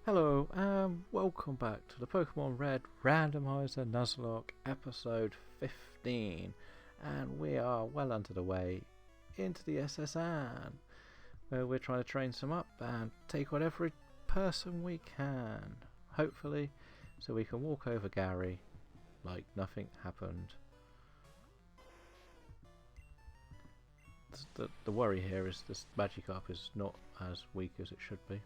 Hello, and welcome back to the Pokemon Red Randomise Nuzlocke episode 15. And we are well under the way into the SSN, where we're trying to train some up and take on every person we can, hopefully, so we can walk over Gary like nothing happened. The worry here is this Magikarp is not as weak as it should be.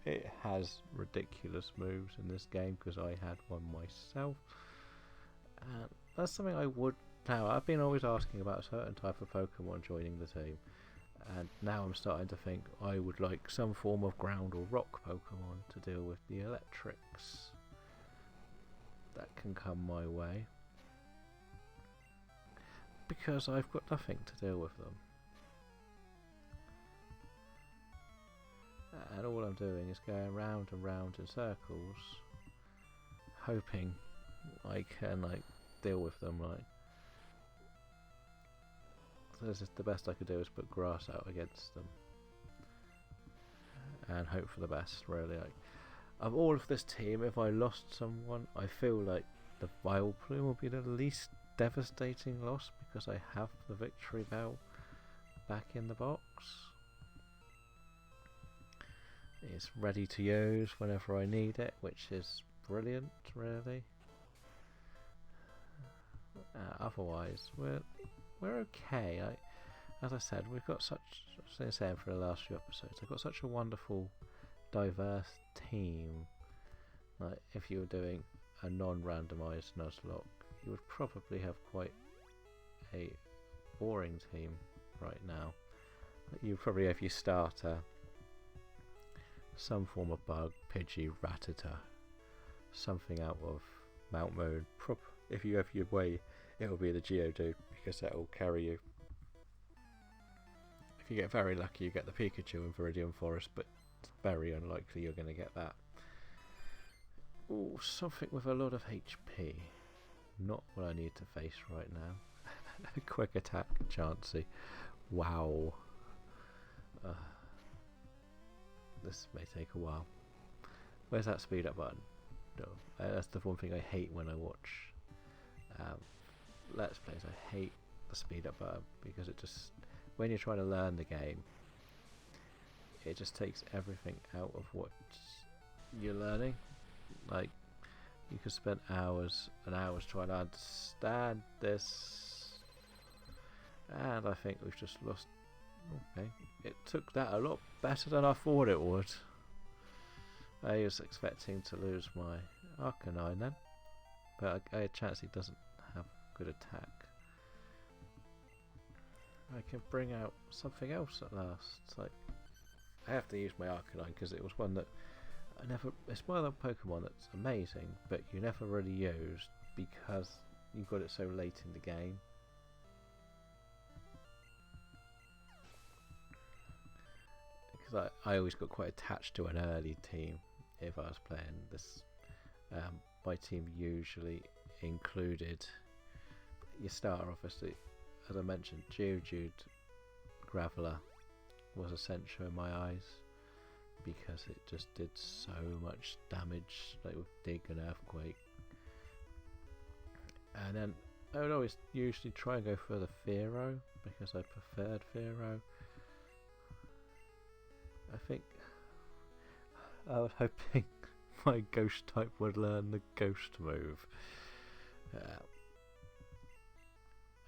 It has ridiculous moves in this game because I had one myself, and that's something I would now. I've been always asking about a certain type of Pokemon joining the team, and now I'm starting to think I would like some form of ground or rock Pokemon to deal with the electrics that can come my way, because I've got nothing to deal with them. And all I'm doing is going round and round in circles, hoping I can deal with them. So this is the best I could do, is put grass out against them and hope for the best. Really, of all of this team, if I lost someone, I feel like the Vileplume will be the least devastating loss because I have the victory bell back in the box. It's ready to use whenever I need it, which is brilliant, really. Otherwise, we're okay. As I said, we've got such. As I was saying for the last few episodes, I've got such a wonderful, diverse team. Like, if you were doing a non-randomised Nuzlocke, you would probably have quite a boring team right now. You probably have your starter, some form of bug, Pidgey, Rattata, something out of Mount Moon. If you have your way, it'll be the Geodude, because that will carry you. If you get very lucky, you get the Pikachu in Viridian Forest, but it's very unlikely you're going to get that. Ooh, something with a lot of HP. Not what I need to face right now. A quick attack, Chansey. Wow. This may take a while. Where's that speed up button? No, that's the one thing I hate when I watch Let's Plays. I hate the speed up button because it just, when you're trying to learn the game, it just takes everything out of what you're learning. Like, you could spend hours and hours trying to understand this, and I think we've just lost. Okay, it took that a lot better than I thought it would. I was expecting to lose my Arcanine then, but I had a chance he doesn't have good attack. I can bring out something else at last. It's like, I have to use my Arcanine because it was one that I never. It's one of the Pokemon that's amazing, but you never really used because you got it so late in the game. I always got quite attached to an early team if I was playing this. My team usually included your starter, obviously, as I mentioned, Geodude, Graveler was essential in my eyes because it just did so much damage, like with Dig and Earthquake. And then I would always usually try and go for the Fearow because I preferred Fearow. I think I was hoping my ghost type would learn the ghost move,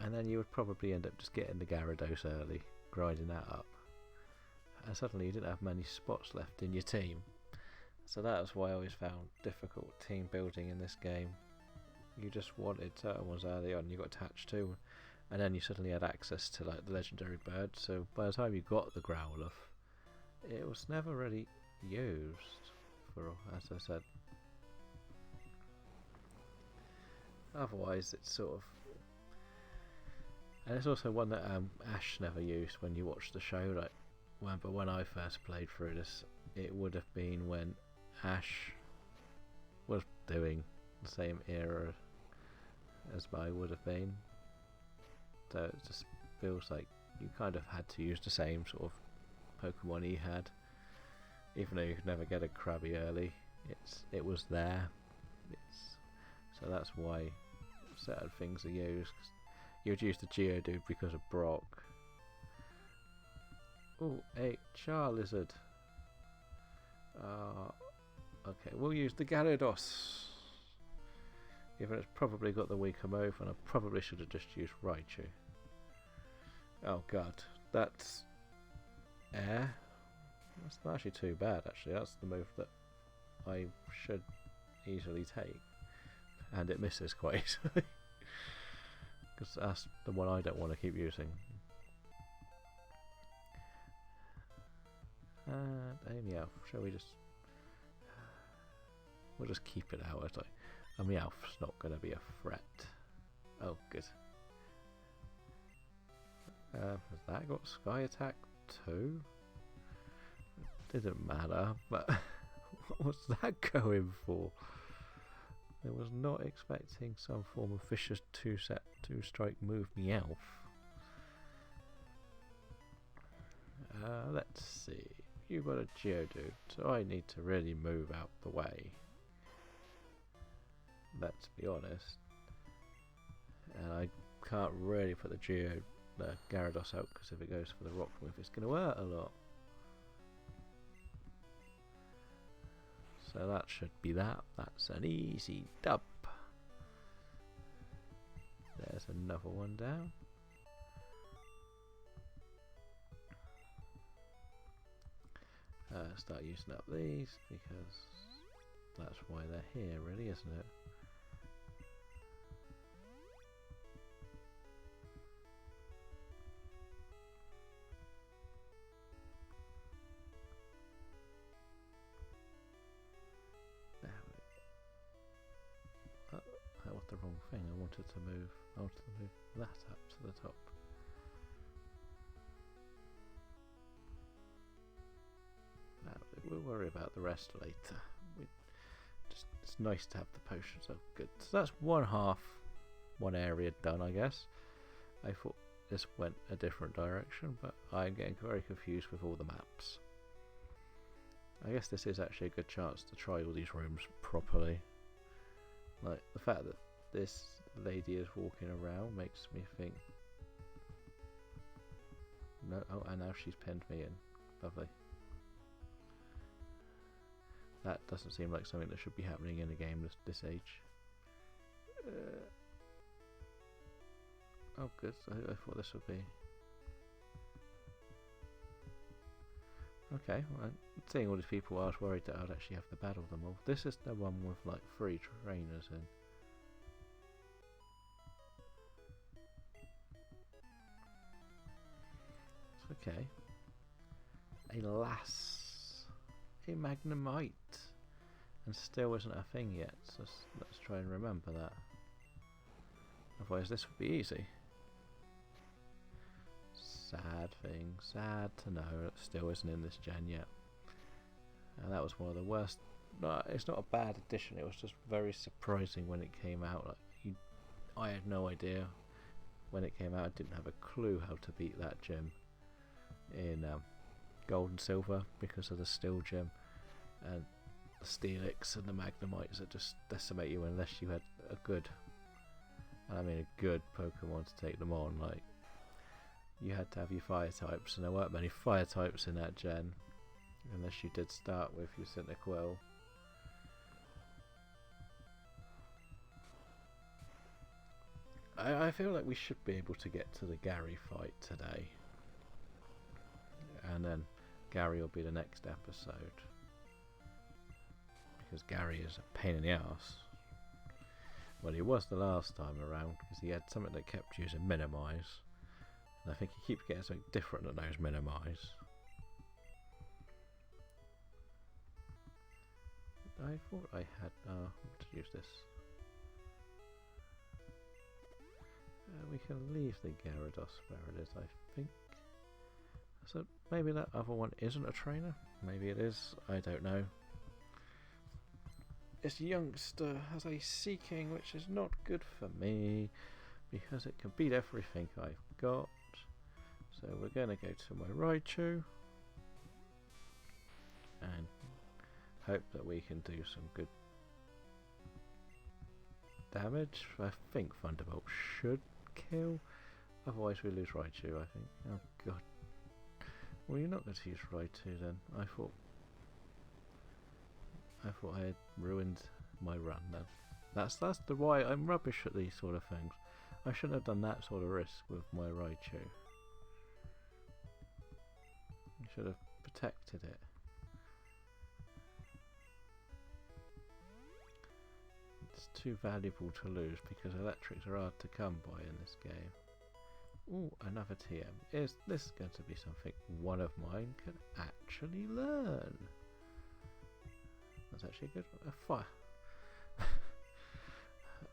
and then you would probably end up just getting the Gyarados early, grinding that up, and suddenly you didn't have many spots left in your team. So that was why I always found difficult team building in this game. You just wanted certain ones early on you got attached to, and then you suddenly had access to like the legendary bird, so by the time you got the Growlithe, it was never really used for, as I said. Otherwise, it's sort of, and it's also one that Ash never used when you watch the show. Like, remember when I first played through this, it would have been when Ash was doing the same era as I would have been. So it just feels like you kind of had to use the same sort of Pokemon he had. Even though you could never get a Krabby early, it was there. So that's why certain things are used. You would use the Geodude because of Brock. Oh, a Charizard. Okay, we'll use the Gyarados. Even it's probably got the weaker move, and I probably should have just used Raichu. Oh god, that's air. That's not actually too bad, actually. That's the move that I should easily take. And it misses quite easily. Because that's the one I don't want to keep using. And a Meowth. Shall we just... We'll just keep it out. It's like, a Meowth's not going to be a threat. Oh, good. Has that got Sky Attack too? Didn't matter, but what was that going for? I was not expecting some form of vicious two-strike move Meowth. Let's see. You've got a Geodude, so I need to really move out the way. Let's be honest. And I can't really put the Gyarados out, because if it goes for the rock move, it's going to hurt a lot. So that should be that. That's an easy dub. There's another one down. Start using up these, because that's why they're here, really, isn't it? That was the wrong thing. I wanted to move that up to the top. We'll worry about the rest later. It's nice to have the potions. Oh, good. So that's one area done, I guess. I thought this went a different direction, but I'm getting very confused with all the maps. I guess this is actually a good chance to try all these rooms properly. Like, the fact that this lady is walking around makes me think... No, oh, and now she's pinned me in. Lovely. That doesn't seem like something that should be happening in a game this age. Oh good, I thought this would be... Okay, well, seeing all these people, I was worried that I'd actually have to battle them all. This is the one with like 3 trainers in. It's okay. Alas, a Magnemite, and still isn't a thing yet, so let's try and remember that. Otherwise this would be easy. Sad thing, sad to know it still isn't in this gen yet. And that was one of the worst. No, it's not a bad addition, it was just very surprising when it came out. Like, I had no idea when it came out. I didn't have a clue how to beat that gym in Gold and Silver because of the Steel gym, and the Steelix and the Magnemites that just decimate you unless you had a good, and I mean a good Pokemon to take them on. Like, you had to have your fire types, and there weren't many fire types in that gen unless you did start with your Cyndaquil. I feel like we should be able to get to the Gary fight today, and then Gary will be the next episode, because Gary is a pain in the ass. Well, he was the last time around because he had something that kept using Minimize, and I think he keeps getting something different than those Minimize. I thought I had to use this. We can leave the Gyarados where it is, I think. So maybe that other one isn't a trainer. Maybe it is. I don't know. This youngster has a Seeking, which is not good for me because it can beat everything I've got. So we're going to go to my Raichu and hope that we can do some good damage. I think Thunderbolt should kill, otherwise we lose Raichu, I think. Oh god. Well, you're not going to use Raichu then. I thought I had ruined my run then. That's the why I'm rubbish at these sort of things. I shouldn't have done that sort of risk with my Raichu. I should have protected it. It's too valuable to lose because electrics are hard to come by in this game. Ooh, another TM. Is this going to be something one of mine can actually learn? That's actually a good one. A fire.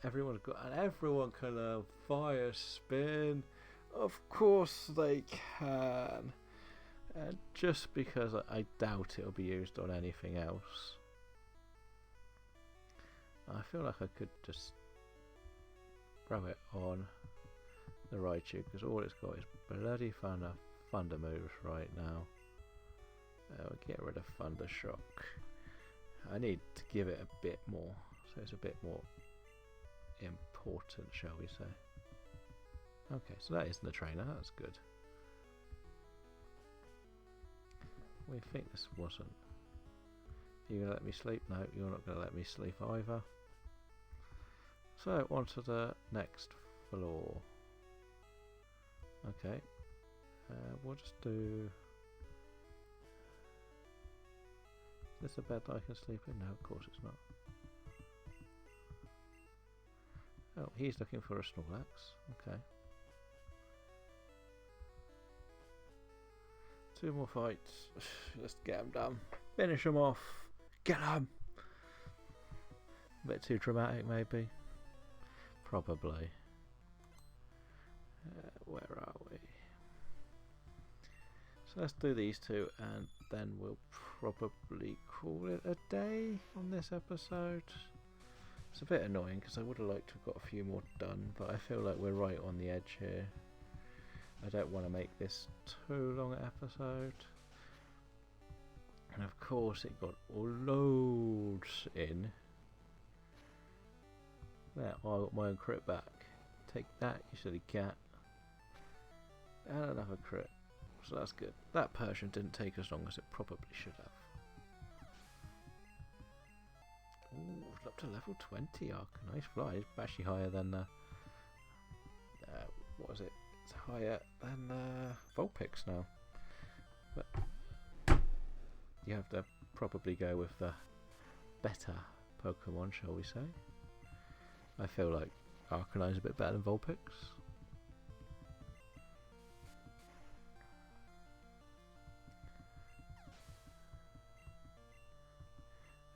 Everyone can learn fire spin. Of course they can. And just because I doubt it'll be used on anything else, I feel like I could just throw it on the Raichu because all it's got is bloody thunder moves right now. I'll get rid of Thunder Shock. I need to give it a bit more, so it's a bit more important, shall we say. Okay, so that isn't the trainer, that's good. We think this wasn't. Are you going to let me sleep? No, you're not going to let me sleep either. So, on to the next floor. Okay, we'll just do... Is this a bed that I can sleep in? No, of course it's not. Oh, he's looking for a Snorlax. Okay. 2 more fights. Let's get them done. Finish them off. Get them! A bit too dramatic, maybe. Probably. Where are we? So let's do these 2 and then we'll probably call it a day on this episode. It's a bit annoying because I would have liked to have got a few more done, but I feel like we're right on the edge here. I don't want to make this too long an episode. And of course it got loads in. There, I got my own crit back. Take that, you silly cat. And another crit. So that's good. That Persian didn't take as long as it probably should have. Ooh, it's up to level 20 Arc. Nice fly. It's actually higher than what was it? It's higher than Vulpix now. But you have to probably go with the better Pokemon, shall we say. I feel like Arcanine's a bit better than Vulpix.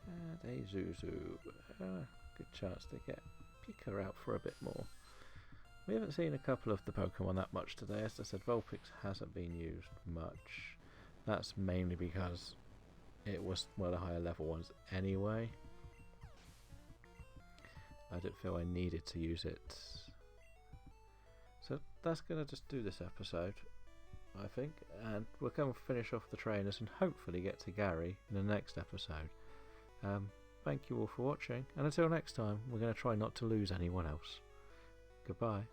And a Zuzu. Good chance to get Pika out for a bit more. We haven't seen a couple of the Pokemon that much today. As I said, Vulpix hasn't been used much. That's mainly because it was one of the higher level ones anyway. I didn't feel I needed to use it. So that's going to just do this episode, I think. And we'll come and finish off the trainers and hopefully get to Gary in the next episode. Thank you all for watching. And until next time, we're going to try not to lose anyone else. Goodbye.